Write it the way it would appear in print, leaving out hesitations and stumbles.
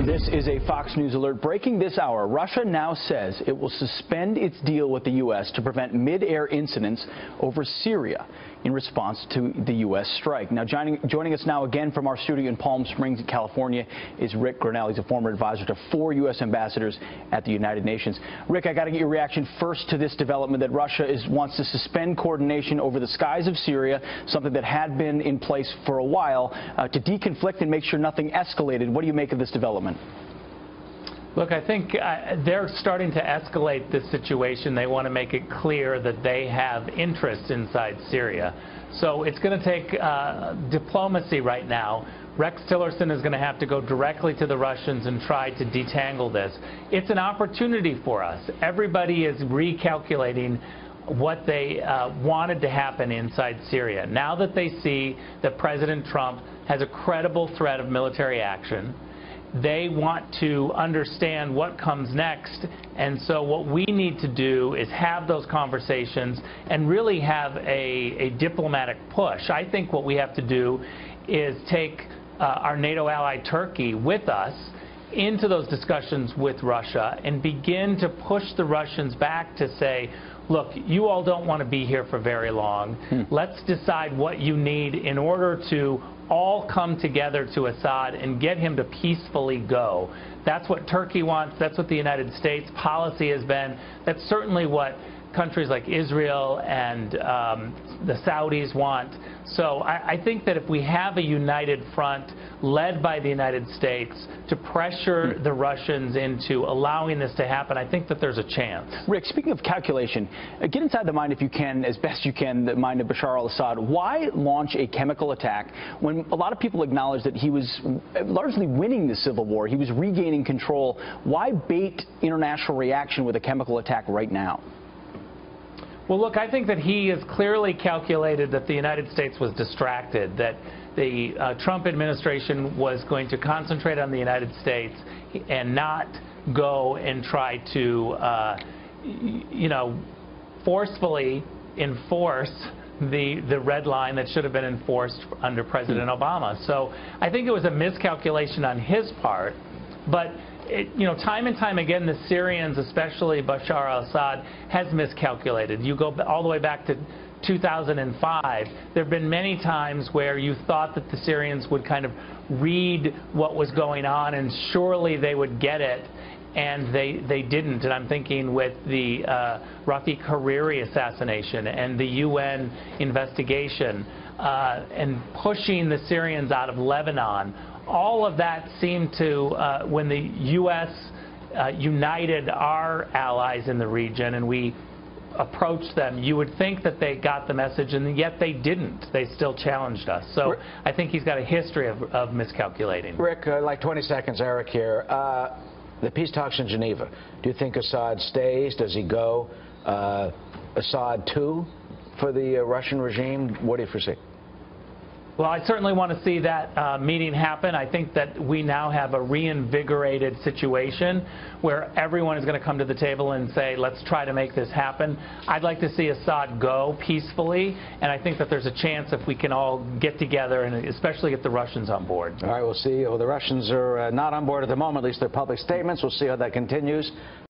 This is a Fox News alert. Breaking this hour, Russia now says it will suspend its deal with the U.S. to prevent mid-air incidents over Syria in response to the U.S. strike. Now, joining us now again from our studio in Palm Springs, California, is Rick Grinnell. He's a former advisor to 4 U.S. ambassadors at the United Nations. Rick, I got to get your reaction first to this development that Russia wants to suspend coordination over the skies of Syria, something that had been in place for a while, to deconflict and make sure nothing escalated. What do you make of this development? Look, I think they're starting to escalate this situation. They want to make it clear that they have interest inside Syria. So it's going to take diplomacy right now. Rex Tillerson is going to have to go directly to the Russians and try to detangle this. It's an opportunity for us. Everybody is recalculating what they wanted to happen inside Syria. Now that they see that President Trump has a credible threat of military action, they want to understand what comes next, and so what we need to do is have those conversations and really have a diplomatic push. I think what we have to do is take our NATO ally Turkey with us into those discussions with Russia and begin to push the Russians back to say, look, you all don't want to be here for very long. Let's decide what you need in order to all come together to Assad and get him to peacefully go. That's what Turkey wants. That's what the United States policy has been. That's certainly what countries like Israel and the Saudis want. So I think that if we have a united front led by the United States to pressure the Russians into allowing this to happen, I think that there's a chance. Rick, speaking of calculation, get inside the mind, if you can, as best you can, the mind of Bashar al-Assad. Why launch a chemical attack when a lot of people acknowledge that he was largely winning the civil war? He was regaining control. Why bait international reaction with a chemical attack right now? Well, look, I think that he has clearly calculated that the United States was distracted, that the Trump administration was going to concentrate on the United States and not go and try to, forcefully enforce the red line that should have been enforced under President Obama. So I think it was a miscalculation on his part, but time and time again, the Syrians, especially Bashar al-Assad, has miscalculated. You go all the way back to 2005. There have been many times where you thought that the Syrians would kind of read what was going on and surely they would get it, and they didn't. And I'm thinking with the Rafiq Hariri assassination and the UN investigation and pushing the Syrians out of Lebanon. All of that seemed to, when the U.S. United our allies in the region and we approached them, you would think that they got the message, and yet they didn't. They still challenged us. So I think he's got a history of miscalculating. Rick, like 20 seconds, Eric here. The peace talks in Geneva. Do you think Assad stays? Does he go? Assad too for the Russian regime? What do you foresee? Well, I certainly want to see that meeting happen. I think that we now have a reinvigorated situation where everyone is going to come to the table and say, let's try to make this happen. I'd like to see Assad go peacefully, and I think that there's a chance if we can all get together and especially get the Russians on board. All right, we'll see. Well, the Russians are not on board at the moment, at least their public statements. We'll see how that continues.